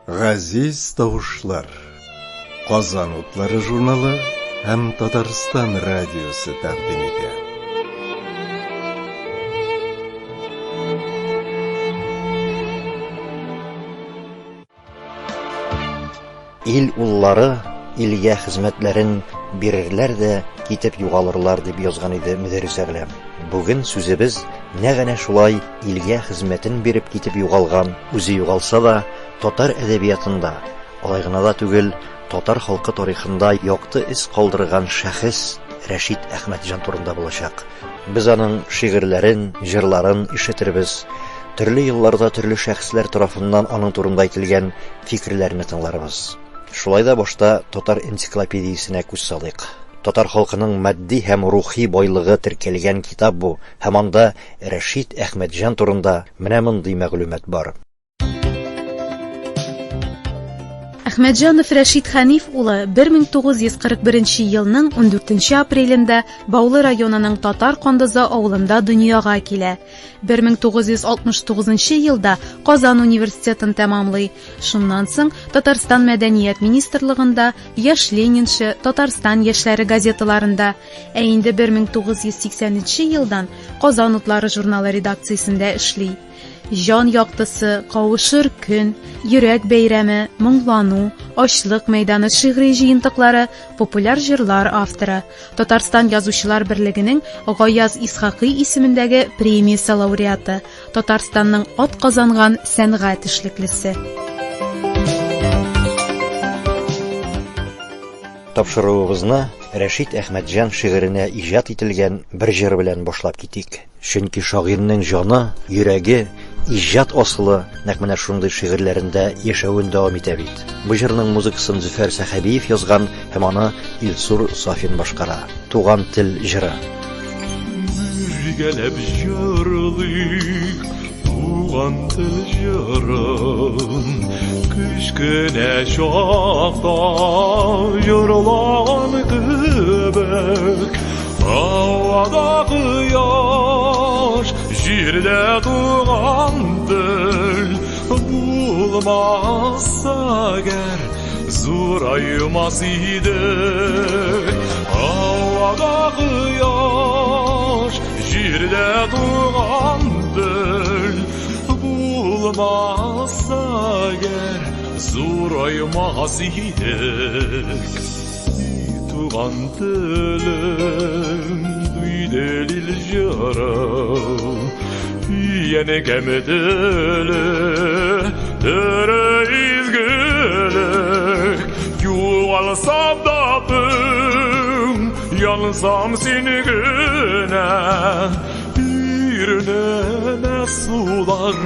Газиз тавышлар, Казан утлары журналы һәм Татарстан радиосы тәкъдим итә. Ил уллары илгә хезмәтләрен бирерләр дә китеп югалырлар дип язган иде Мөдәррис әгълам. Бүген сүзебез нәгънә шулай илгә хезмәтен биреп китеп югалган, үзе югалса да татар әдәбиятында, алай гына да түгел, татар халкы тарихында якты эз калдырган шәхес Рәшит Әхмәтҗан турында булачак. Без аның шигырьләрен, җырларын ишетербез. Төрле елларда төрле шәхесләр тарафыннан аның турында әйтелгән фикерләрне тыңларбыз. Шулай да башта татар энциклопедиясенә күз салыйк. Татар халкының матди һәм рухи байлыгы теркәлгән китап бу, һәм анда Рәшит Әхмәтҗан турында менә мондый мәгълүмат бар. Әхмәтҗанов Рәшит Хәниф улы 1941 елның 14 апрелендә Баулы районының Татар Кандызы авылында дөньяга килә. 1969 елда Казан университетын тәмамлый. Шуннан соң Татарстан мәдәният министрлыгында Яшь Ленинче, Татарстан яшьләре газеталарында, ә инде 1980 елдан Казан утлары журналы редакциясендә эшли. Жан яктысы, кавышыр көн, йөрәк бәйрәме, моңлану, ачлык мәйданы шигъри җыентыклары, популяр җырлар авторы. Татарстан язучылар берлегенең Гаяз Исхакый исемендәге премиясе лауреаты. Татарстанның атказанган сәнгать эшлеклесе. Тапшыруыбызны Рәшит Әхмәтҗан шигыренә иҗат ителгән бер җыр белән башлап китик. Чөнки шагыйрьнең җаны, йөрәге, иҗат асылы нәкъ менә шундый шигырьләрендә яшәвен дәвам итә бит. Бу җырның музыкасын Зөфәр Сәхәбиев язган һәм аны Илсур Сафин башкара. Туган тел җыры. Бергәләп җырлыйк туган тел җырын, кечкенә чакта җырлаган кебек, һавада кояш, җирдә туган тел булмаса әгәр зураймас иде. Һавада кояш, җирдә туган тел булмаса әгәр зураймас иде. Туган телем дуйдел җырым, яне кәмеделе тере изгелек, югалсам да тым, янсам сине генә, ирнәмә сулар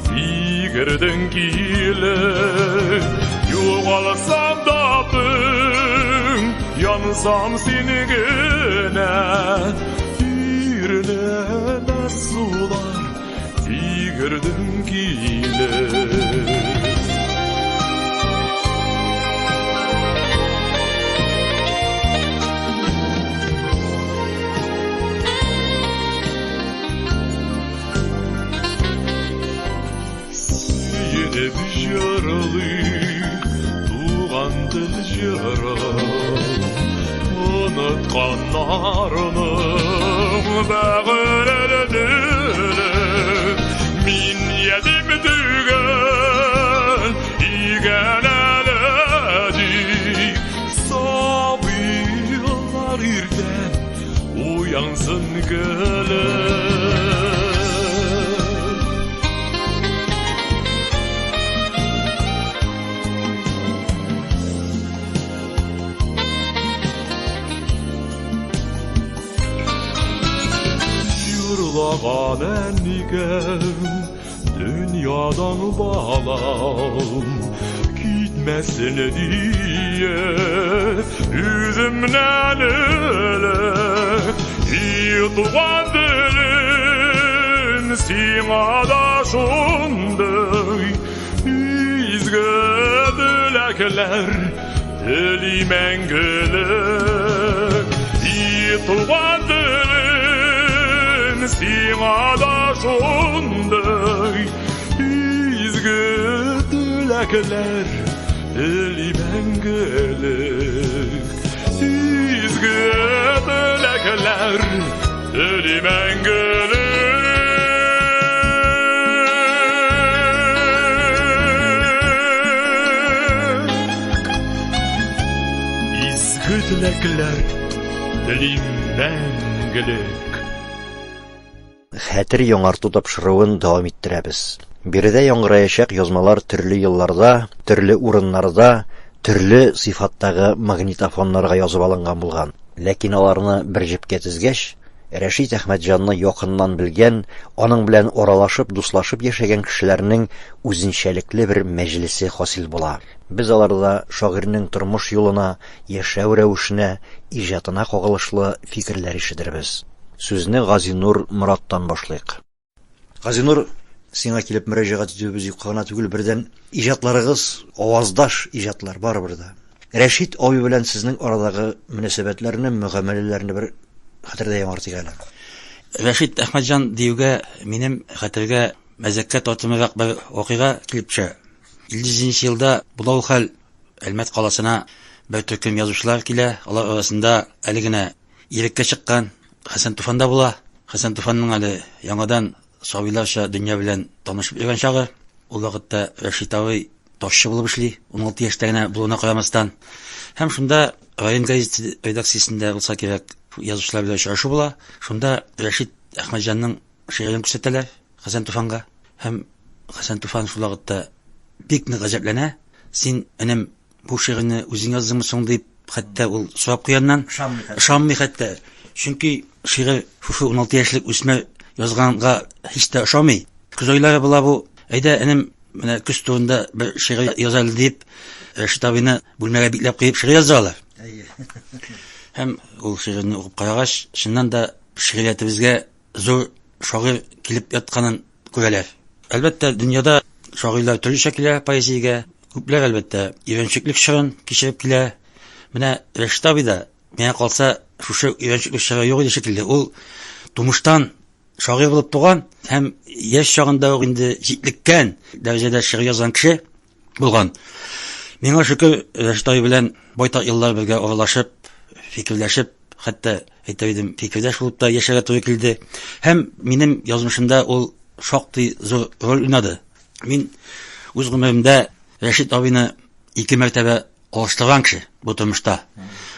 фигердән килә, югалсам да тым, yansam seni gene, irleme sular figirdim gile. Siyedip jaralıyk tuğan dil jaral, unutkanlarının bağırırdı. Min yedim düğün igeneledik, sabırlar irden uyansın gölüm. Yurlağan ennikem, dünyadan bağlam, gitmesin diye yüzümden öyle. Tuğan dilim sina da şunday, izge dilekler dilimen gülük. Tuğan dilim сиңа да шундай изге теләкләр тели мәңгелек изге теләкләр тели мәңгелек изге теләкләр тели мәңгелек. Хәтер яңарту тапшыруын дәвам иттерәбез. Биредә яңгыраячак язмалар төрле елларда, төрле урыннарда, төрле сыйфаттагы магнитофоннарга язып алынган булган. Ләкин аларны бер җепкә тезгәч, Рәшит Әхмәтҗанны якыннан белгән, аның белән аралашып, дуслашып яшәгән кешеләрнең үзенчәлекле бер мәҗлесе хасил була. Без аларда шагыйрьнең тормыш юлына, яшәү рәвешенә, иҗатына кагылышлы фикерләр ишеттербез. Сүзне Газинур Мураттан башлыйк. Газинур, сиңа килеп мөрәҗәгать итүебез юк кына түгел, бердән иҗатларыгыз аваздаш иҗатлар барыбер да. Рәшит абый белән сезнең арадагы мөнәсәбәтләрне, мөгамәләләрне бер хәтердә яңартыйк әле. Рәшит Әхмәтҗан диюгә минем хәтергә мәзәккә тартымлырак бер вакыйга килеп төшә. 50 елда булау хәл Әлмәт каласына бер төркем язучылар килә. Алар арасында әле генә иреккә чыккан Хәсән Туфан да була. Хәсән Туфанның әле яңадан сабыйларча дөнья белән танышып йөргән чагы. Ул вакытта Рәшит абый ташчы булып эшли, 16 яшьтә генә булуына карамастан. Һәм шунда район газеты редакциясендә булса кирәк язучылар белән очрашу була. Шунда Рәшит Әхмәтҗанның шигырен күрсәтәләр Хәсән Туфанга. Һәм Хәсән Туфан шул вакытта бик нык гаҗәпләнә. Син энем бу шигырьне үзең яздыңмы соң дип, хәтта ул сорап куяннан ышанмый хәтта. Чөнки шигырь шушы 16 яшьлек үсмер язганга һич тә ышанмый. Күз ойлары була бу. Әйдә энем менә көз турында бер шигырь язалар дип, Рәшит абыйны бүлмәгә бикләп куеп шигырь яздылар. Һәм ул шигырьне укып карагач, чыннан да шигъриятыбызга зур шагыйрь килеп ятканын күрәләр. Әлбәттә, дөньяда шагыйрьләр төрлечә килә поэзиягә. Күпләр әлбәттә өйрәнчеклек чорын кичереп килә. Менә Рәшит абый да миңа калса шушы өйрәнчеклек чоры юк иде шикелле. Ул тумыштан шагыйрь булып туган һәм яшь чагында ук инде җитлеккән дәрәҗәдә шигырь язган кеше булган. Миңа шөкер, Рәшит абый белән байтак еллар бергә аралашып, фикерләшеп, хәтта әйтер идем, фикердәш булып та яшәргә туры килде. Һәм минем язмышымда ул шактый зур роль уйнады. Мин үз гомеремдә Рәшит абыйны 2 мәртәбә алыштырган кеше бу тормышта.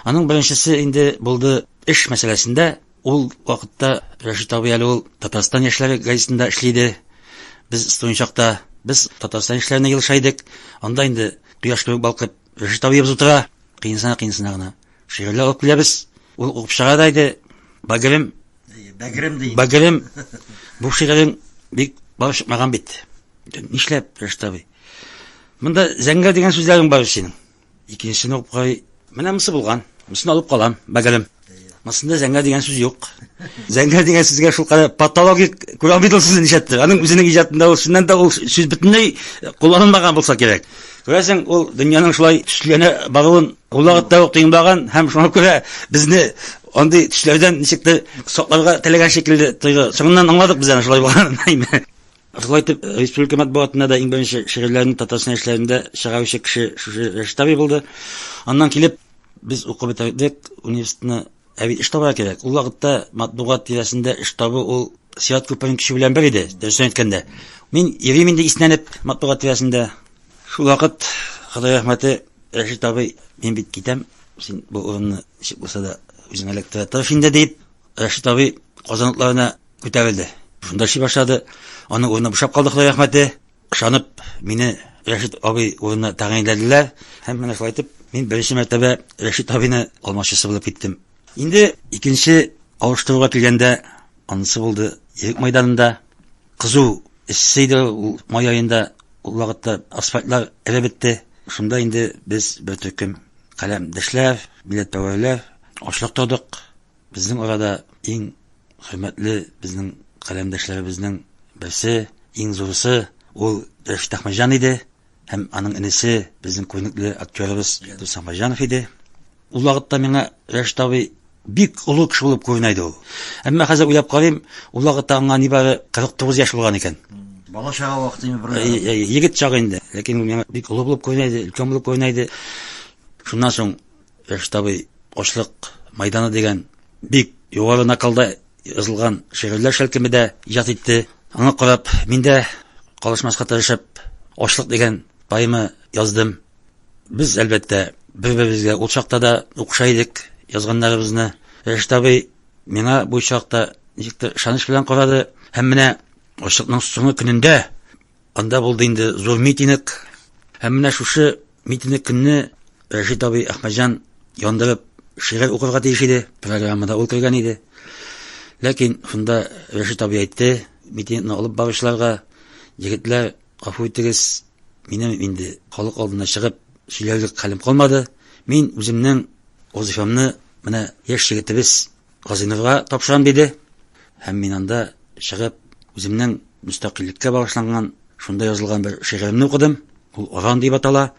Аның беренчесе инде булды эш мәсьәләсендә. Ул вакытта Рәшит абый әле ул Татарстан яшьләре газетасында эшлиде. Без студенчакта без Татарстан яшьләренә елшайдык. Анда инде кояш кебек балкып Рәшит абый утыра. Кыйынсына гына шигырьләр алып киләбез. Ул укып чыга да иде. Бәгерем ди. Бәгерем. Бу шигырьнең бик баш чыкмаган бит. Нишләп Рәшит абый? Монда зәңгәр дигән сүзләрең бар синең. Икенчесен укып кай. Менә монысы булган. Монысын алып калам, бәгерем. Монысында зәңгәр дигән сүз юк. Зәңгәр дигән сүзгә шул кадәр патологик күрә бит ул сүзне нишәттер. Аның үзенең иҗатында ул шуннан да ул сүз бөтенләй кулланылмаган булса кирәк. Күрәсең, ул дөньяның шулай төсләнә баруын ул вакытта ук тыйынлаган һәм шуңа күрә безне андый төсләрдән ничектер сакларга теләгән шикелле тойгы. Соңыннан аңладык без аны шулай булганын. Шулай итеп, республика матбугатында да иң беренче шигырьләрне Татарстан яшьләрендә чыгаручы кеше шушы Рәшит абый булды. Аннан килеп без укып бетердек, университетны әбит эш табарга кирәк. Ул вакытта матбугат тирәсендә эш табу ул Сият Күпернең кеше белән бер иде, дөресен әйткәндә. Мин йөрим инде иснәнеп матбугат тирәсендә. Шул вакыт Ходай рәхмәте, Рәшит абый, мин бит китәм, син бу урынны ничек булса да үзең электр тырыш инде дип, Рәшит абый казанлыкларына күтәрелде. Шунда эшли башлады. Аның урынына бушап калды, Ходай рәхмәте. Ышанып, мине Рәшит абый урынына тәгаенләделәр. Һәм менә шулай итеп, мин беренче мәртәбә Рәшит абыйны алмашчысы булып киттем. Инде икенче алыштыруга килгәндә, анысы булды Ерек мәйданында. Кызу эссейде ул май аенда, ул вакытта асфальтлар эреп бетте. Шунда инде без бер төркем каләмдәшләр, милләттәшләр ашлык тудык. Безнең арада иң хөрмәтле безнең каләмдәшләребезнең берсе, иң зурысы ул Рәшит Әхмәтҗан иде. Һәм аның инесе безнең күренекле актерыбыз Самаҗанов иде. Ул вакытта миңа Рәшит абый бик олы кеше булып күренәйде ул. Әмма хәзер уйлап карыйм, ул вакытта аңа нибары 49 яшь булган икән. Бала чага вакытымы бер. Егет чагы инде, ләкин ул миңа бик олы булып күренәйде, өлкән булып күренәйде. Шуннан соң Рәшитабый ашлык мәйданы дигән бик югары накалда язылган шигырьләр шәлкеме дә иҗат итте. Аңа карап, мин дә калышмаска тырышып, ашлык дигән поэма яздым. Без әлбәттә бер-беребезгә ул чакта да укшай идек язганнарыбызны. Рәшитабый миңа бу чакта ничектер ышаныч белән карады. Һәм менә ашлыкның соңгы көнендә анда булды инде зур митинг. Һәм менә шушы митинг көнне Рәшитабый Әхмәтҗан яндырып шигырь укырга тиеш иде. Программада ул кергән иде. Ләкин шунда Рәшитабый әйтте, митингны алып барышларга, егетләр, гафу итегез, минем инде халык алдына чыгып сөйләрлек хәлем калмады. Мин үземнең вазифамны менә яшь егетебез Газиновга тапшырам диде. Һәм мин анда чыгып үземнең мөстәкыйльккә багышланган шунда язылган бер шигыремне укыдым. Ул Оран дип атала.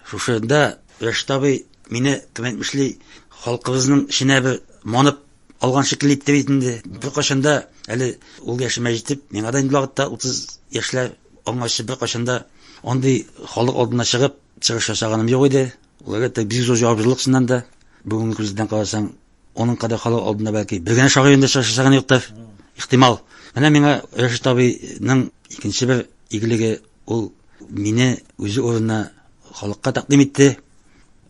Шушында Рәшитабый мине кемәтмешли халкыбызның эченә бер манып алган шикелле итте бит инде. Бер кашанда әле ул яшемә җитеп, миңа да инде вакытта 30 яшьләр аңлашы бер кашанда андый халык алдына чыгып чыгыш ясаганым юк иде. Ул әлбәттә бик зур җаваплылык сыннан да. Бүгенге күздән карасаң, аның кадәр халык алдында бәлки бер генә шагыйрьдә чыгыш ясаган юктыр. Ихтимал. Менә миңа Рәшитабыйның икенче бер игелеге ул мине үзе урынына халыкка тәкъдим итте.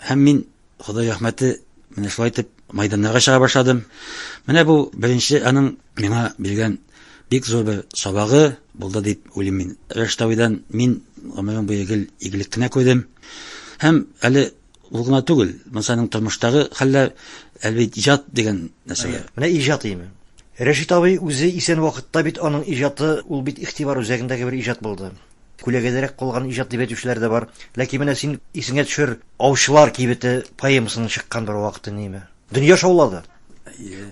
Һәм мин Ходай рәхмәте менә шулай итеп мәйданнарга чыга башладым. Менә бу беренче аның миңа биргән бик зур бер сабагы булды дип уйлыйм мин. Рәшитабыйдан мин гомерем буе игелек кенә күрдем. Һәм әле ул гына түгел, монсаның тормыштагы хәлләр әлбәттә иҗат дигән нәрсә. Менә иҗат име. Рәшитабый үзе исән вакытта бит аның иҗаты ул бит игътибар үзәгендәге бер иҗат булды. Күләгәдәрәк калган иҗат дип әйтүчеләр дә бар. Ләкин менә син исеңә төшер, аучылар кибете поэмасын чыккан бер вакыты неме? Дөнья шаулады.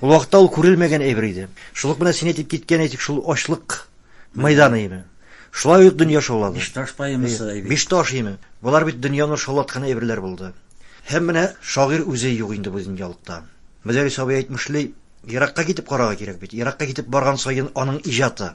Ул вакытта ул күрелмәгән әйбер иде. Шулык менә син әйтеп киткән әйтик шул ашлык мәйданы име? Шулай ук дөнья шаулады. Бишташ поэмасы. Бишташ име? Булар бит дөньяны шаулаткан әйберләр булды. Һәм менә шагыйрь үзе юк инде бу дөньялыкта. Мөдәррис абый әйтмешли, еракка китеп карарга кирәк бит. Еракка китеп барган саен аның иҗаты.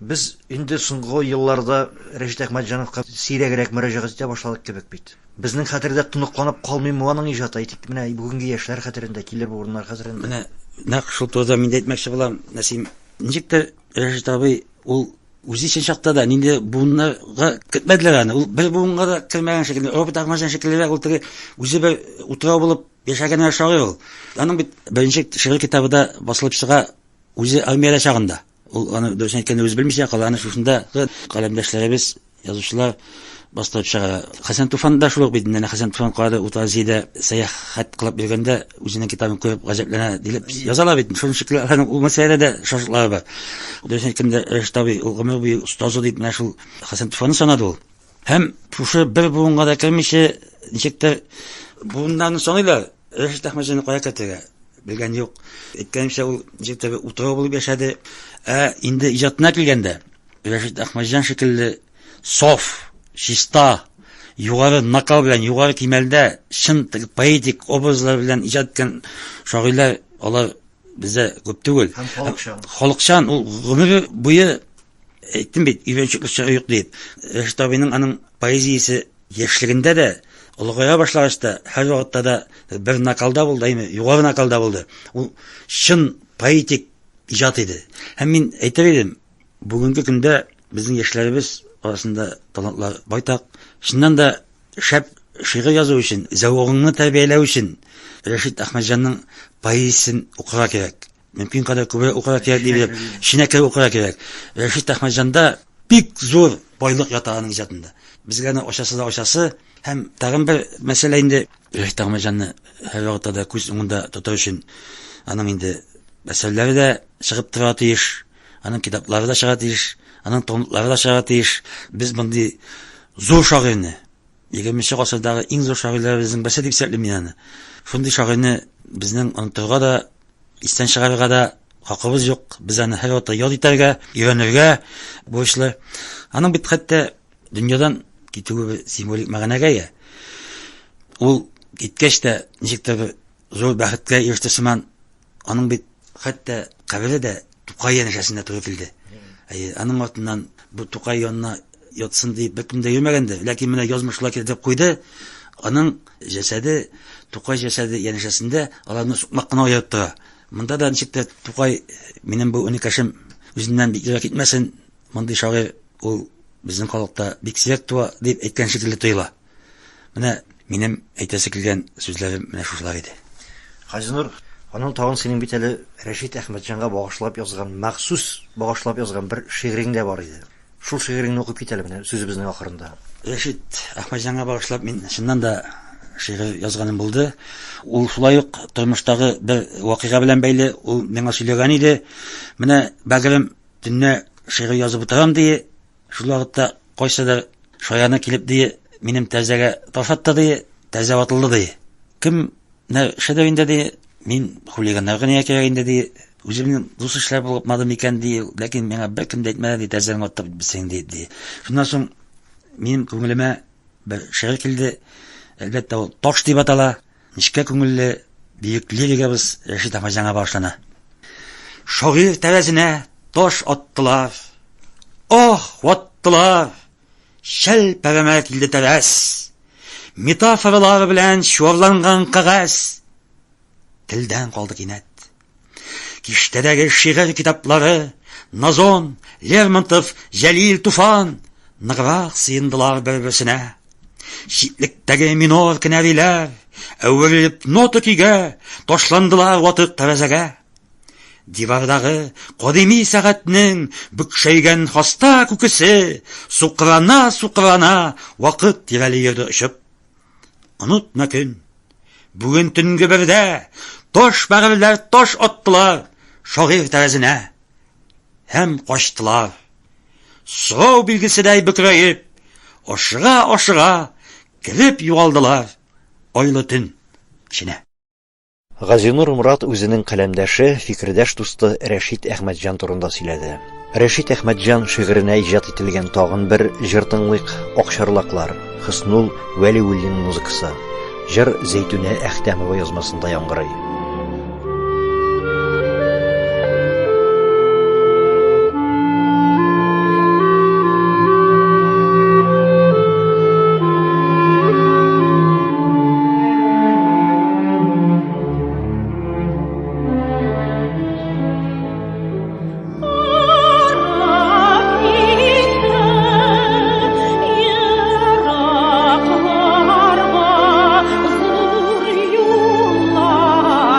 Без инде соңгы елларда Рәшит Әхмәтҗановка сирәгрәк мөрәҗәгать итә башладык кебек бит. Безнең хәтердә тоныкланып калмыймы аның иҗаты? Әйтик, менә бүгенге яшьләр хәтерендә килер бу урыннар хәтерендә. Менә нәкъ шул турыда мин дә әйтмәкче булам, Насим. Ничектер Рәшитабый ул үзе өчен чакта да инде буыннарга китмәделәр аны. Ул бер буынга да кирмәгән шикелле, Роберт Әхмәтҗан шикелле ул теге үзе бер утрау булып яшәгән шагыйрь ул. Аның бит беренче шигырь китабында басылып чыга үзе армиядә чагында. Ул аны дөресен әйткәндә үзе белмичә кала, аны шушында каләмдәшләребез, язучылар бастырып чыга. Хәсән Туфан да шулай бит, менә Хәсән Туфан калада Утазиядә сәяхәт кылып йөргәндә үзенең китабын күреп гаҗәпләнә дип язалар бит. Шуның шикелле ул мәсьәләдә шашлыклар бар. Дөресен әйткәндә Рәшитабый ул гомер буе устазы дип менә шул Хәсән Туфанны санады ул. Һәм шушы бер буынга да кирмичә ничектер буыннарны саныйлар. Рәшит Әхмәтҗанны кая кертергә белгән юк. Әйткәнемчә ул ничектер утрау булып яшәде. Инде иҗатына килгәндә Рәшит Әхмәтҗан шикелле саф, чиста, югары накал белән, югары кимәлдә чын поэтик образлар белән иҗат иткән шагыйрьләр алар бездә күп түгел. Халыкчан ул гомере буе әйттем бит, өйрәнчеклек чоры юк дип. Рәшитабыйның аның поэзиясе яшьлегендә дә олыгая башлагач та һәр вакытта да бер накалда булды, югары накалда булды. Ул чын поэтик иҗат иде. Һәм мин әйтер идем, бүгенге көндә безнең яшьләребез арасында талантлар байтак. Шуннан да шәп шигырь язу өчен, зәвыгыңны тәрбияләү өчен Рәшит Әхмәтҗанның поэзиясын укырга кирәк. Мөмкин кадәр күбрәк укырга кирәк дип, шинәкәр укырга кирәк. Рәшит Әхмәтҗанда бик зур байлык ята аның иҗатында. Безгә аны ачасы һәм тагын бер мәсьәлә инде Рәшит Әхмәтҗанны һәр вакытта да күз уңында тотар өчен аның инде мәсьәләләре дә чыгып тора тиеш, аның китаплары да чыга тиеш, аның томлыклары да чыга тиеш. Без мондый зур шагыйрьне, 20нче гасырдагы иң зур шагыйрьләребезнең берсе дип исәплим мин аны. Шундый шагыйрьне безнең онытырга да, истән чыгарырга да хакыбыз юк. Без аны һәр вакытта яд итәргә, өйрәнергә бурычлы. Аның бит хәтта дөньядан китүе символик мәгънәгә ия. Ул киткәч тә ничектер зур бәхеткә иреште сыман аның бит хәтта кабере дә Тукай янәшәсендә туры килде. Аның артыннан бу Тукай янына ятсын дип беркем дә йөрмәгәнде, ләкин менә язмышлар кертеп куйды. Аның җәсәде, Тукай җәсәде янәшәсендә аларны сукмак кына аерып тора. Монда да ничектер Тукай минем бу уникашым үзеннән бик ерак китмәсен, мондый шагыйрь ул безнең халыкта бик сирәк туа дип әйткән шикелле тоела. Менә минем әйтәсе килгән сүзләрем менә шулар иде. Газинур, аның тагын синең бит әле Рәшит Әхмәтҗанга багышлап язган, махсус багышлап язган бер шигырең дә бар иде. Шул шигыреңне укып кит әле менә сүзебезнең ахырында. Рәшит Әхмәтҗанга багышлап мин чыннан да шигырь язганым булды. Ул шулай ук тормыштагы бер вакыйга белән бәйле ул миңа сөйләгән иде. Менә бәгърем төнне шигырь язып утырам ди. Шул вакытта кайсыдыр шаяны килеп ди, минем тәзәгә ташатты ди, тәзә ватылды ди. Кем шәдә инде ди, мин хулиганнар гына кирәк инде ди. Үземнең дус эшләр булмады микән ди, ләкин миңа беркем дә әйтмәде ди, тәзәң атып бисең ди. Шуннан соң минем күңелемә бер шигырь килде. Әлбәттә ул Таш дип атала. Ничкә күңелле бөек лирикабыз Рәшит Әхмәтҗанга башлана. Шагыйрь тәрәзенә таш аттылар. Ох, ваттылар. Шәл пәрәмә килде тәрәс. Метафоралар белән шуарланган кагаз. Телдән калды кинәт. Киштәдәге шигырь китаплары, Назон, Лермонтов, Җәлил Туфан ныграк сыендылар бер-берсенә. Читлектәге минор кенәвиләр, әверелеп нота көйгә, ташландылар ватык тәрәзәгә. Дивардагы кадими сәгатьнең бүкшәйгән хаста күкесе, сукрана, вакыт тирәли йөрде очып. Онытма көн, бүген төнге бердә, таш бәгырьләр таш аттылар, шагыйрь тәрәзенә, һәм качтылар. Сорау билгеседәй бөкрәеп, ашыга, кирип югалдылар айлы төн эченә. Газинур Мурат үзенең каләмдәше, фикердәш дусты Рәшит Әхмәтҗан турында сөйләде. Рәшит Әхмәтҗан шигыренә иҗат ителгән тагын бер җыр тыңлыйк Акчарлаклар, Хөснул Вәлиуллин музыкасы. Җыр Зәйтүнә Әхтәмова язмасында яңгырый. Yıllar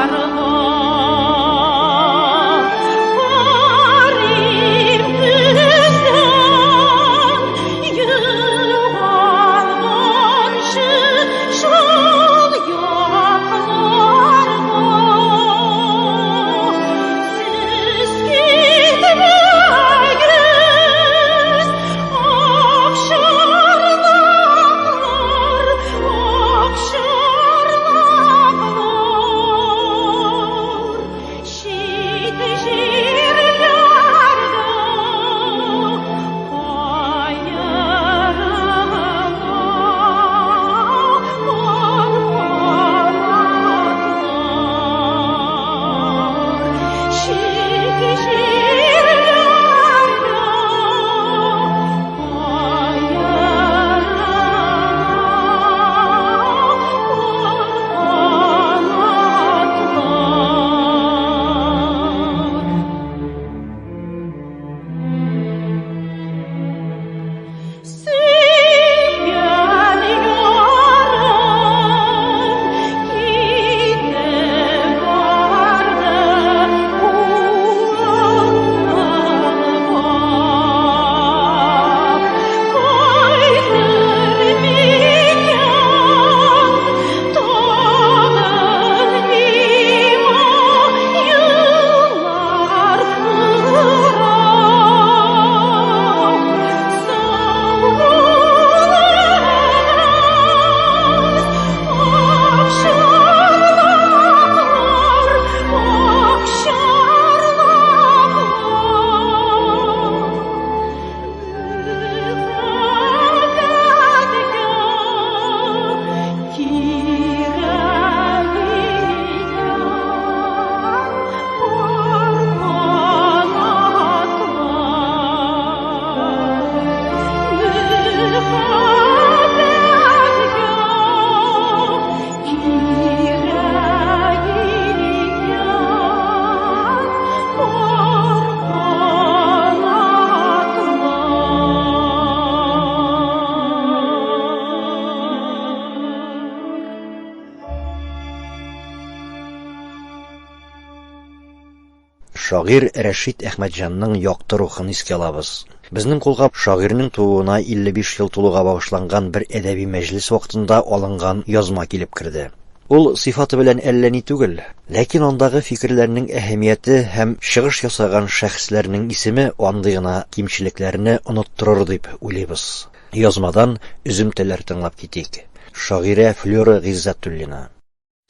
шагыйрь Рәшит Әхмәтҗанның якты рухын искә алабыз. Безнең кулга шагыйрьнең тууына 55 ел тулуга багышланган бер әдәби мәҗлес вакытында алынган язма килеп керде. Ул сыйфаты белән әллә ни түгел, ләкин андагы фикерләрнең әһәмияте һәм чыгыш ясаган шәхесләрнең исеме андый гына кимчелекләрне оныттырыр дип уйлыйбыз. Язмадан үземтәләр тыңлап китик. Шагыйрә Флёра Гыйззәтуллина.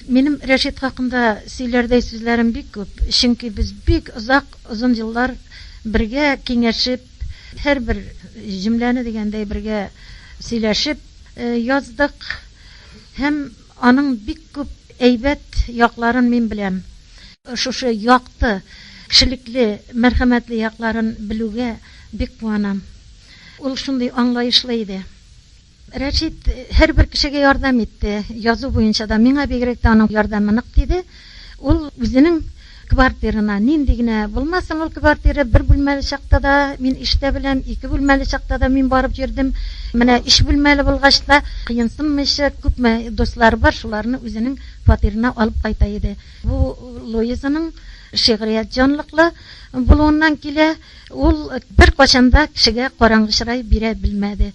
Минем Рәшит хакында сөйләрдәй сүзләрем бик күп, чөнки без бик озын еллар бергә киңәшеп, һәрбер җөмләне дигәндәй бергә сөйләшеп яздык. Һәм аның бик күп әйбәт якларын мин беләм. Шушы якты, кешелекле, мәрхәмәтле якларын белүгә бик куанам. Ул шундый аңлаешлы иде. Рәшит һәрбер кешегә ярдәм итте. Язу буенча да миңа бигрәк тә аның ярдәме нык тиде. Ул үзенең квартирына нинди генә булмасын, ул квартира бер бүлмәле чакта да мин иштә беләм, 2 бүлмәле чакта да мин барып йөрдем. Менә 3 бүлмәле булгач та кыенсынмыйча күпме дуслар бар, шуларны үзенең фатирына алып кайта иде. Бу Луизаның шигърият җанлыклы булуыннан килә. Ул бер качанда кешегә караңгы чырай бирә белмәде.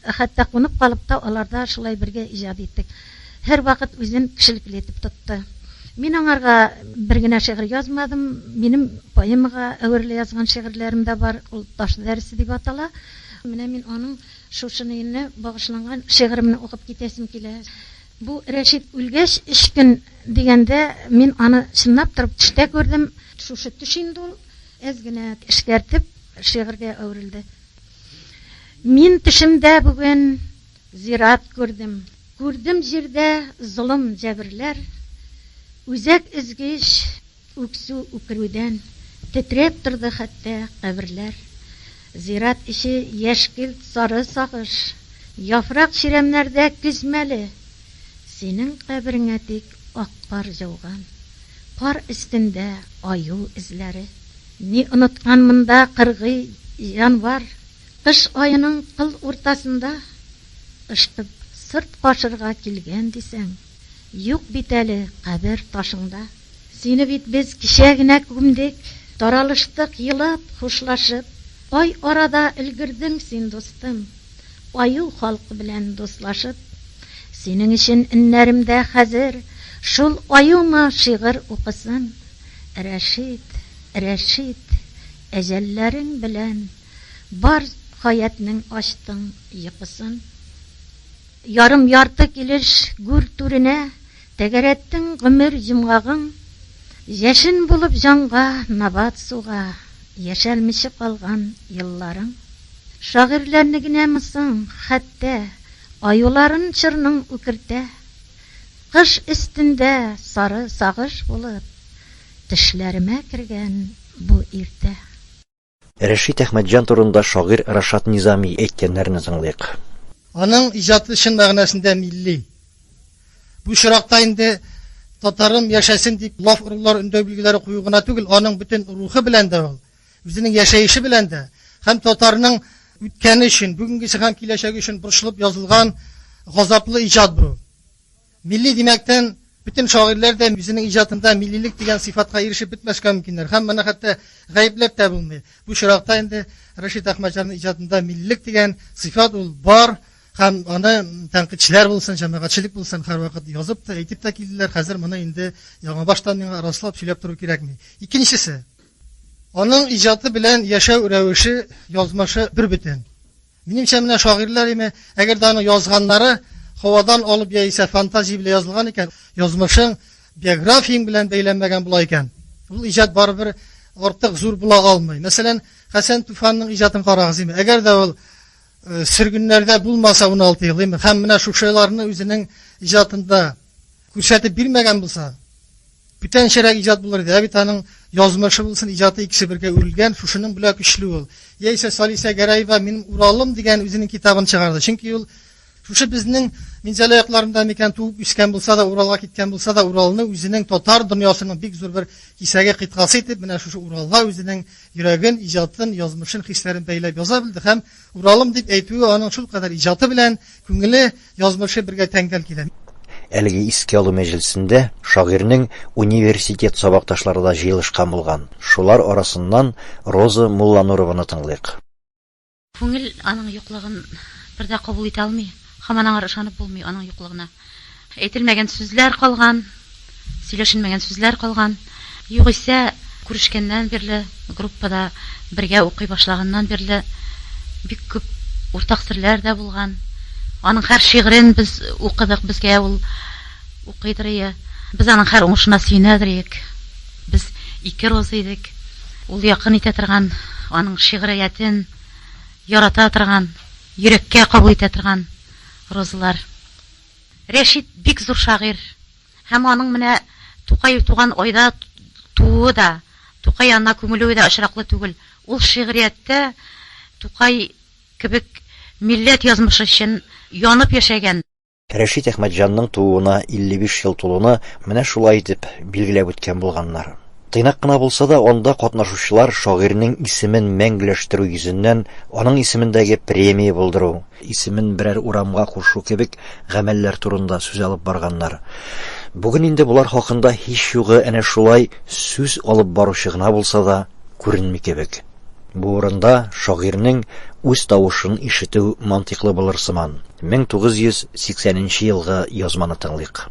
Хәтта кунып калып та аларда шулай бергә иҗат иттек. Һәр вакыт үзен кешелекле итеп тотты. Мин аңарга бер генә шигырь язмадым. Минем поэмага әверле язган шигырьләрем дә бар. Ул Таш дәресе дип атала. Менә мин аның шушыны багышланган шигыремне укып китәсем килә. Бу Рәшит үлгәч 3 көн дигәндә мин аны чынлап торып төштә күрдем. Шушы төш инде ул әз генә эшкәртеп шигырьгә әверелде. Мин төшемдә бүген зират күрдем. Күрдем җирдә зулым җәберләр. Үзәк изгеш үксү үкерүдән тетрәп торды хәтта каберләр. Зират иши яшькелт сары сагыш, яфрак ширемнәрдә күзмәле. Синең кабереңә тик ак кар жауган. Кар өстендә аю эзләре. Ни оныткан монда кыргый январ. Кыш айының кыл уртасында ышкып сырт кашырга килгән дисәң. Юк бит әле кабер ташыңда. Сине бит без кичә генә күмдек, таралыштык елап, хушлашып. Ай арада өлгердең син дустым, аю халкы белән дуслашып. Синең өчен иннәремдә хәзер шул аюма шигырь укысын. Рәшит, Рәшит, әҗәлләрең белән бар хаятның ачтың йокысын. Ярым ярты килеш гүр түренә тәгәрәттең гомер җомгагың. Яшен булып җанга набат суга, яшәлмичә калган елларың. Шагыйрьләрне генәме соң хәтта аюларын чырның үкертә. Кыш өстендә сары сагыш булып тешләремә кергән бу иртә. Рәшит Әхмәтҗан турында шагыйрь Рашат Низами әйткәннәрне тыңлыйк. Аның иҗаты чын мәгънәсендә милли. Бу чиракта инде татарым яшәсен дип лаф урлар өндә билгеләре кую гына түгел, аның бөтен рухы белән дә ул, үзенең яшәеше белән дә, һәм татарның үткәне өчен, бүгенгесе һәм киләчәге өчен борчылып язылган газаплы иҗат бу. Милли димәктән bütün şairler de bizning ijatında millilik degan sifatga erishib bitmasga mumkindir. Hammani hatto g'ayblab da bo'lmaydi. Bu shiraqda endi Rashid Ahmadjonning ijodida millilik degan sifat ul bor. Ham ona tanqidchilar bo'lsin, jamoatchilik bo'lsin, har vaqt yozib da, aytib da keldilar. Hozir mana endi yangi boshdan menga raslab söylab turib kerakmi? Ikkinchisi, onun ijodi bilan yashash ravishi, yozmashi bir butun. Menimcha mana shoirlar agar da uni yozganlari havadan olib esa fantaziya bilan yozilgan ekan, yozmishing biografiyang bilan beylanmagan bo'lar ekan. Bu ijod baribir ortiq zo'r bo'la olmaydi. Masalan, Hasan Tufanning ijodini qarag'siz, agar da ul sürgünlerde bulmasa 16 yıl, hem mana şu şeylerini özünün icatında kürsatib bilmegen bulsa, bütün şerak icat bulur idi. Bir tanın yazmışı bulsun, icatı ikisi birge örülgen, şuşunun bile güçlü ol. Ya ise Salise Garayeva benim Uralım degen özünün kitabını çıkardı. Çünkü yol şuşu bizning mincal ayaklarında mekan tuğup üsken bulsa da, Ural'a gitken bulsa da, Ural'ını özünün totar dünyasının bir zor bir hissege kıtkası etip, mana şuşu Ural'a özünün yüreğin, icatın, yazmışın, hislerin beylep yazabildi. Hem Uralım deyip eytüğü onun şu kadar icatı bilen, küngülü yazmışı birge tengel kilen. Әлеге искә алу мәҗлесендә шагыйрьнең университет сабакташлары да җыелышкан булган. Шулар арасыннан Роза Мулланурованы тыңлыйк. Күңел аның юклыгын бердә кабул итә алмый, һәм аңа ышанып булмый аның юклыгына. Әйтелмәгән сүзләр калган, сөйләшелмәгән сүзләр калган. Югыйсә, күрешкәннән бирле, группада бергә укый башлаганнан бирле бик күп уртак серләр дә булган. Аның һәр шигырен без укыдык, безгә ул укыйдыр. Без аның һәр уңышына сөенәдер. Без ике Роза идек. Ул якын итә торган, аның шигъриятен ярата торган, йөрәккә кабул итә торган Розалар. Рәшит бик зур шагыйрь. Һәм аның менә Тукай туган айда тууы да, Тукай янына күмелүе дә очраклы түгел. Ул шигъриятта Тукай кебек милләт язмышы өчен янып яшәгән. Рәшит Әхмәтҗанның тууына 55 ел тулуны менә шулай итеп билгеләп үткән булганнар. Тыйнак кына булса да, анда катнашучылар шагыйрьнең исемен мәңгеләштерү йөзеннән аның исемендәге премия булдыру, исемен берәр урамга кушу кебек гамәлләр турында сүз алып барганнар. Бүген инде булар хакында һич югы әнә шулай сүз алып баручы гына булса да күренми кебек. Бу урында шагыйрьнең үз тавышын ишетү мантыклы булыр сыман. 1980 елгы язманы тыңлыйк.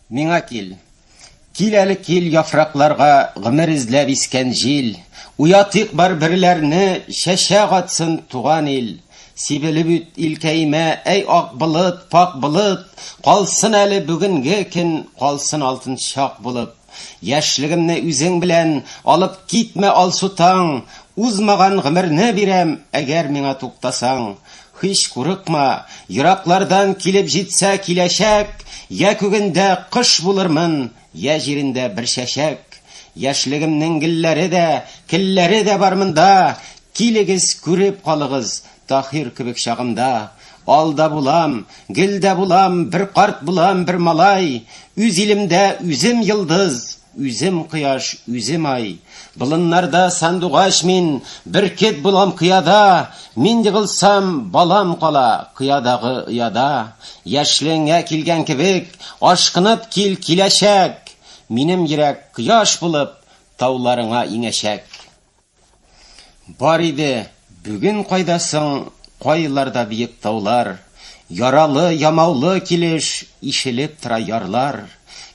Миңа кил. Кил әле кил яфракларга гомер изләп искән җил. Уятык бар берләрне шәшәк атсын туган ил. Сибелеп үт илкәймә, әй ак болыт, пак болыт. Калсын әле бүгенге көн, калсын алтын чак булып. Яшьлегемне үзең белән алып китмә алсутаң. Узмаган гомерне бирәм, әгәр миңа туктасаң. Һич курыкма, ераклардан килеп җитсә киләчәк. Я күгендә кыш булырмын, я җирендә бер чәчәк. Яшьлегемнең гөлләре дә, килләре дә бар монда. Килегез, күреп калыгыз, Таһир кебек чагымда. Алда булам, гөлдә булам, бер карт булам, бер малай. Үз илемдә үзем йылдыз, үзем кояш, үзем ай. Болыннарда сандугач мин, бөркет булам кыяда. Мин егылсам, балам кала, кыядагы ыяда. Яшьлеңә килгән кебек, ашкынып кил киләчәк. Минем йөрәк кояш булып, тауларыңа иңәчәк. Бар иде, бүген кайдасың, кайларда биек таулар. Яралы, ямаулы килеш, ишелеп тора ярлар.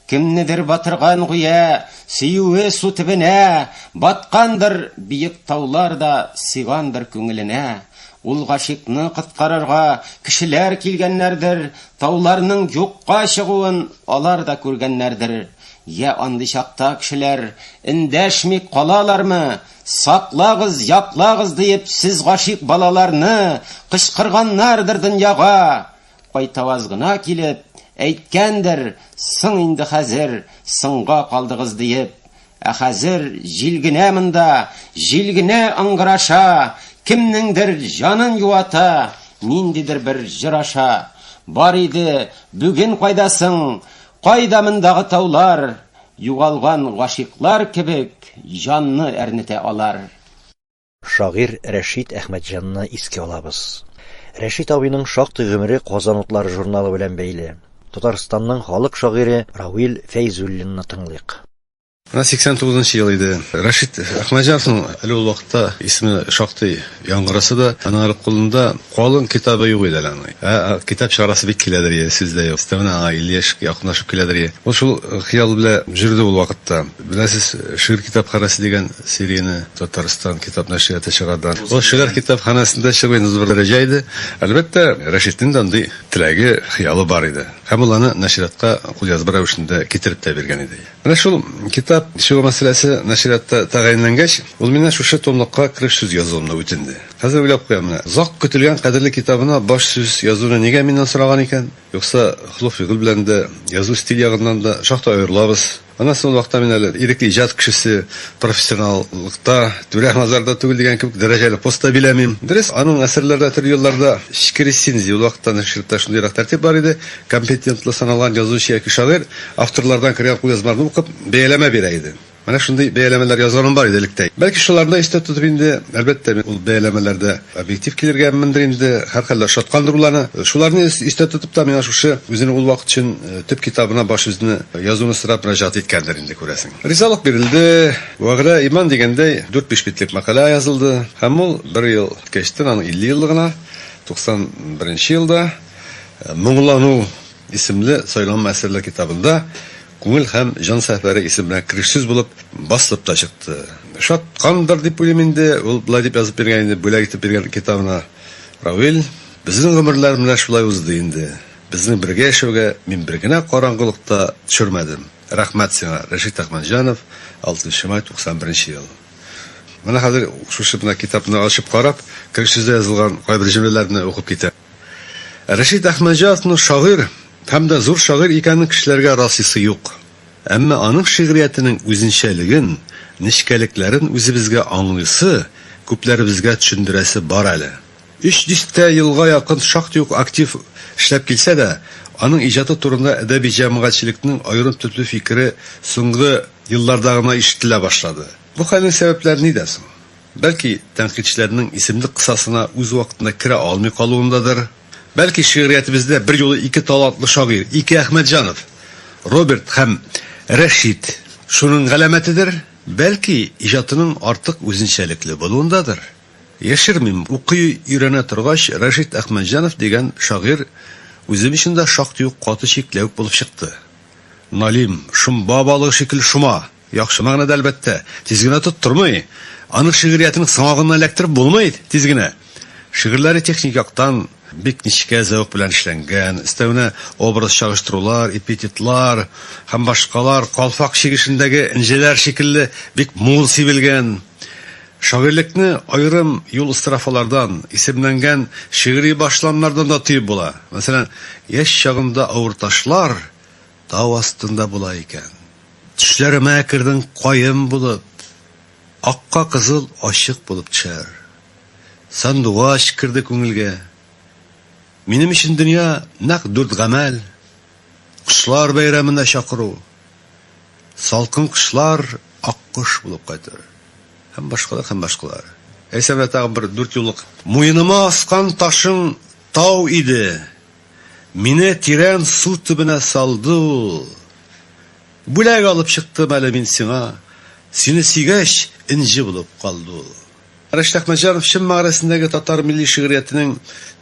Кемнедер батырган гүя, сөюе су төбенә. Баткандыр биек таулар да, сыйгандыр күңеленә. Ул гашикны кыткарырга кешеләр килгәннәрдер. Тауларның юкка чыгуын алар да күргәннәрдер. Я андый чакта кешеләр эндәшми калалармы? Саклагыз, яплагыз дип сез гашик балаларны кычкырганнардыр дөньяга. Кайтаваз гына килеп әйткәндер, соң инде хәзер соңга калдыгыз дип. Ә хәзер җилгенә монда, җилгенә ыңгыраша. Кемнеңдер җанын юата, ниндидер бер җыраша. Бар иде, бүген кайдасың, кайда мондагы таулар? Югалган гашиклар кебек җанны әрнетә алар. Шагыйрь Рәшит Әхмәтҗанны искә алабыз. Рәшит абыйның шактый гомере Казан утлары журналы белән бәйле. Татарстанның халык шагыйре Равил Фәйзуллинны тыңлыйк. 89 ел иде. Рәшит Әхмәтҗановның әле ул вакытта исеме шактый яңгыраса да, аның арып кулында калын китабы юк иде әле. Китап чарасы бик киләдер, сездә юк. Стәвенә 50 яшькә якынлашып киләдер. Ул шул хыял белән җирдә ул вакытта. Беләсез, шигырь китапханасы дигән серияне Татарстан китап нәшрияты чыгардан. Ул шигырь китапханасында чыгып зур дәрәҗә иде. Әлбәттә, Рәшитнең дә теләге, хыялы бар иде. Һәм ул аны нәшриятка кулъязма рәвешендә китереп тә биргән иде. Менә шул китап чыгу мәсьәләсе нәшриятта тәгаенләнгәч, ул миннән шушы томлыкка кереш сүз язуымны үтенде. Хәзер уйлап куям, зак көтелгән кадерле китабына баш сүз язуны нигә миннән сораган икән? Юкса Хлоф Игыл белән дә язу стиль ягыннан да шактый аерылабыз. Аннан соң вакытта мин әле ирекле иҗат кешесе, профессионаллыкта, түрә назарда түгел дигән кебек дәрәҗәле постта биләмим. Дөрес, аның әсәрләрдә төрле елларда шикер рецензия ул вакытта нәшриятта шундый тәртип бар иде. Компетентлы саналган язучы яки шагыйрь авторлардан кергән кулъязмаларны укып бәяләмә бирә иде. Менә шундый бәяләмәләр язганым бар иде электә. Бәлки шуларны истә тотып инде, әлбәттә мин ул бәяләмәләрдә объектив килергәмендер инде, һәрхәлдә шаткандыр уларны. Шуларны истә тотып та миңа шушы үзенең ул вакыт өчен төп китабына баш үзне язуны сорап мөрәҗәгать иткәндер инде күрәсең. Ризалык бирелде, вәгъдә иман дигәндәй 4-5 битлек мәкалә язылды. Һәм ул 1 ел кечтен, аның 50 еллыгына 91 елда Моңлану исемле сайланма әсәрләр китабында күңел һәм җан сәфәре исеменә киришсез булып басылып та чыкты. Шаткандыр дип уйлыйм инде, ул булай дип язып биргән инде, бүләк итеп биргән китабына. Равил, безнең гомерләр менә шулай узды инде. Безнең бергә яшәүгә мин бер генә караңгылыкта төшермәдем. Рәхмәт сиңа, Рәшит Әхмәтҗанов, 6 май 91 ел. Менә хәзер шушы менә китапны ачып карап, киришсездә язылган кайбер җөмләләрне укып китәм. Рәшит Әхмәтҗановның шагыйрь һәм дә зур шагыйрь икәнен кешеләргә расыйсы юк. Әмма аның шигъриятының үзенчәлеген, нечкәлекләрен үзебезгә аңлыйсы, күпләребезгә төшендерәсе бар әле. 300 елга якын шактый ук актив эшләп килсә дә, аның иҗаты турында әдәби җәмәгатьчелекнең аерым төрле фикере соңгы елларда гына ишетелә башлады. Бу хәлнең сәбәпләре нидә соң? Бәлки тәнкыйтьчеләрнең исемлек кысасына үз вакытында керә алмый калуындадыр. Бәлки шигъриятыбызда бер юлы 2 талантлы шагыйрь, 2 Әхмәтҗанов, Роберт һәм Рәшит шуның галәмәтедер. Бәлки иҗатының артык үзенчәлекле булуындадыр. Яшермим, укый өйрәнә торгач, Рәшит Әхмәтҗанов дигән шагыйрь үзем өчен дә шактый ук каты чикләү булып чыкты. Налим, шумба балык шикелле шума, яхшы мәгънәдә әлбәттә, тиз генә тоттырмый. Аның шигъриятының саңагына эләктереп булмый тиз генә. Шигырьләре техник яктан бик нечкә зәвык белән эшләнгән, өстәвенә образ чагыштырулар, эпитетлар һәм башкалар калфак чигешендәге инҗеләр шикелле бик мул сибелгән. Шагыйрьлекне аерым юл истрафалардан, исемләнгән шигъри башланнардан да тыйып була. Мәсәлән, яшь чагында авыр ташлар тау астында була икән. Төшләремә кирдең каем булып, акка кызыл ачык булып төшәр. Сандугач кирде күңелгә. Минем өчен дөнья нәкъ 4 гамәл. Кышлар бәйрәменә чакыру. Салкын кышлар аккыш булып кайтыр. Һәм башкалар. Әйсәмә тагын бер 4 юллык. Муеныма аскан ташың тау иде. Мине тирән су төбенә салды ул. Бүләк алып чыктым әле мин сиңа. Сине сөйгәч инҗе булып калды ул. Рәшит Әхмәтҗанов чын мәгънәсендәге татар милли шигъриятының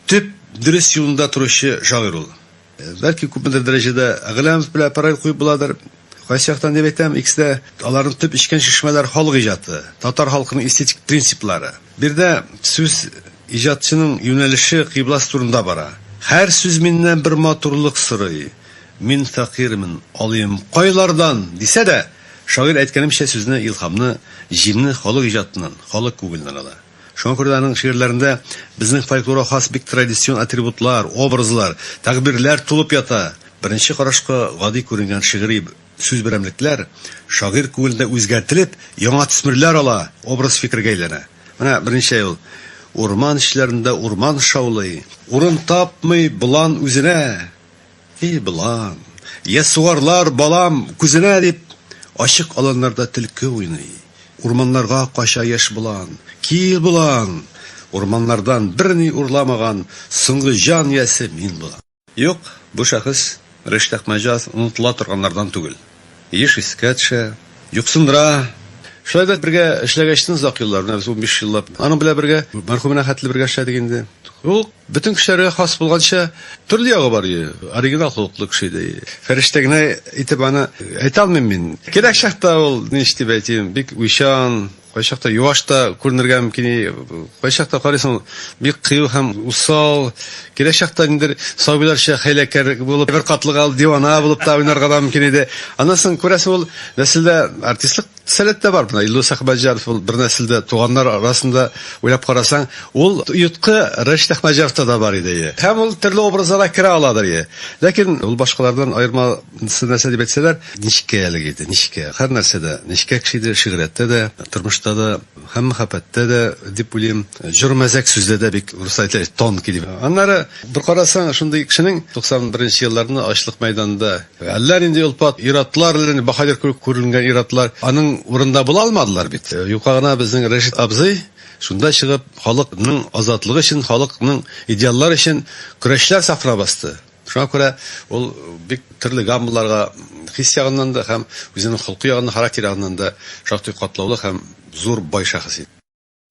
төп дөрес юлында торучы шагыйрь ул. Бәлки күпмедер дәрәҗәдә Әгъләмов белән параллель куеп буладыр. Кайсы яктан дип әйтәм, икесе аларның төп ишкән шишмәләр халык иҗаты, татар халкының эстетик принциплары. Бердә сүз иҗатчының юнәлеше кыйбласы турында бара. Һәр сүз миннән бер матурлык сорый. Мин фәкыйрмен, алыйм кайлардан дисә дә, шагыйрь әйткәнемчә сүзне илһамны, җимне халык иҗатыннан, халык күңеленнән ала. Шуңа күрә аның шигырьләрендә безнең фольклорга хас бик традицион атрибутлар, образлар, тәгъбирләр тулып ята. Беренче карашка гади күренгән шигъри сүз берәмлекләр шагыйрь күңелендә үзгәртелеп, яңа төсмерләр ала, образ фикергә әйләнә. Менә беренче ел урман эшләрендә урман шаулый, урын тапмый булан үзенә. Булан, я сугарлар балам күзенә дип ачык аланнарда төлке уйный. Урманнарга кача яшь булан, кил булан. Урманнардан берни урламаган соңгы җан ясе мин булам. Юк, бу шәхес Рәшит Әхмәтҗанов онытыла торганнардан түгел. Еш искә төшә, юксындыра. Шулай да бергә эшләгәчтен озак еллар, 15 еллап. Аның белән бергә мәрхүмнән хәтле бергә эшләдек инде. Ул бөтен кешеләргә хас булганча төрле ягы бар иде. Оригинал холыклы кеше иде. Фәрештә генә итеп аны әйтә алмыйм мин. Кирәк чакта ул ничек дип әйтим, бик уйчан, кайчакта юаш та күренергә мөмкин. Кайчакта карыйсың, бик кыю һәм усал. Кирәк чакта ниндер сабыйларча хәйләкәр булып, бер катлыгал дивана булып та уйнарга да мөмкин иде. Аннан соң күрәсең, ул нәселдә артистлык сәләттә бар. Илдус Әхмәтҗанов бер нәселдә туганнар арасында уйлап карасаң, ул йоткы Рәшит Әхмәтҗановта да бар иде. Һәм ул төрле образларга керә аладыр. Ләкин ул башкалардан аермасы нәрсә дип әйтсәләр, ничкәлек иде, ничкә. Һәр нәрсәдә, ничкә кеше иде, шигъриятта да, тормышта да, һәм мәхәббәттә дә, дип уйлыйм. Җырмәзәк сүздә дә бик русайтлы тон килеп. Аннары бер карасаң, шундый кешенең 91 елларны ачлык мәйданында әллә нинди улпат иратлар, баһадир күренгән иратлар, аның урында була алмадылар бит. Юкагына безнең Рәшит абзый шунда чыгып, халыкның азатлыгы өчен, халыкның идеаллары өчен көрәшләр сафына басты. Шуңа күрә ул бик төрле гаммаларга хис ягыннан да һәм үзенең холкы ягыннан, характер ягыннан да шактый катлаулы һәм зур бай шәхес иде.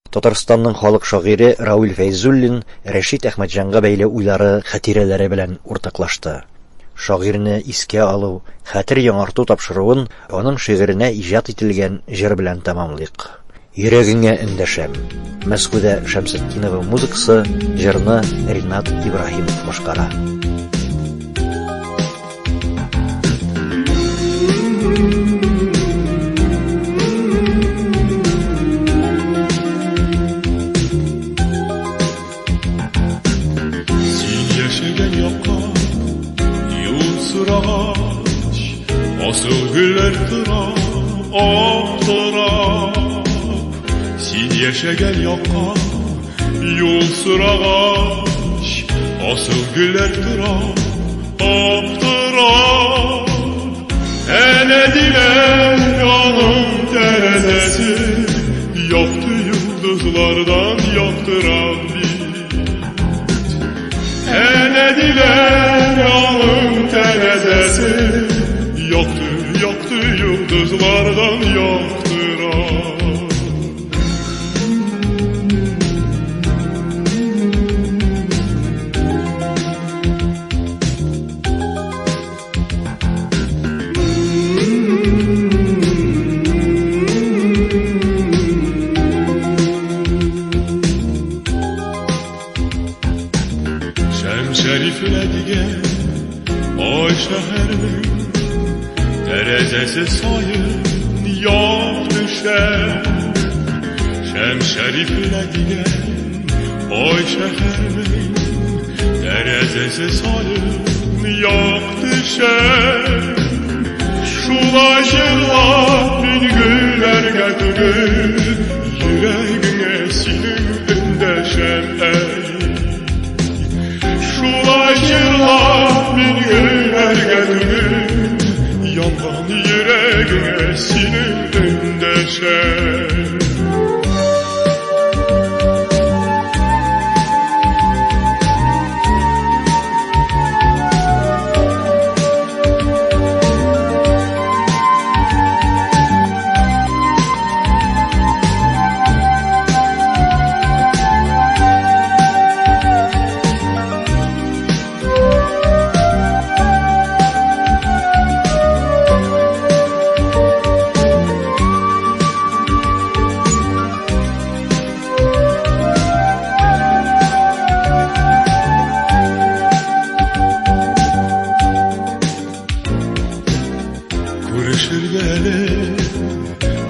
Татарстанның халык шагыйре Рауль Фәйзуллин Рәшит Әхмәтҗанга бәйле уйлары, хатирәләре белән уртаклашты. Шагыйрьне искә алу, хәтер яңарту тапшыруын аның шигыренә иҗат ителгән җыр белән тәмамлыйк. Йөрәгеңә эндәшәм. Мәскәүдә Шәмсетдинова музыкасы, җырны Ринат Ибраһимов башкара. Asıl güller tıra, ahtırap. Sin yeşegen yakka, yol sırağaç. Asıl güller tıra, ahtırap. Hele diler yanım terezesi, yaktı yıldızlardan yaktıran bit. Hele diler yanım terezesi, yaktı yıldızlardan yaktıran. Şemşerifle digen ay şehirmin terezesi sayın yok düşer. Şemşerifle digen ay şehirmin terezesi sayın yok düşer. Şulay yıllar bin güler getirir, yüreğine sinin endeşen ey. Şulay yıllar bin güler getirir, yandan yüreğine sinin endeşen.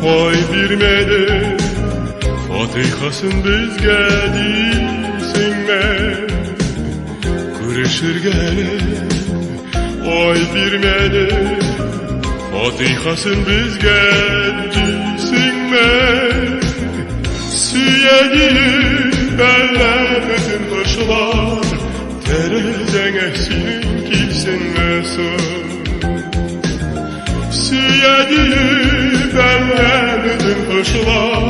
Oy birmedi Fatihasın bizge değilsinme. Kırışır gelin Oy birmedi Fatihasın bizge değilsinme. Süyediğim bellemedin kışlar, terezene sinin kimsinmesin. Süyediğim bellemedin kışlar,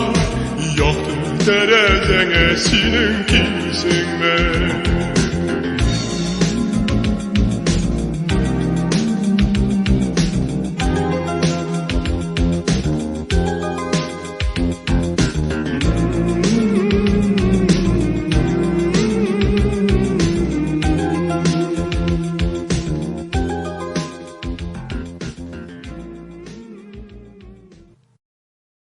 yaktı terezene sinin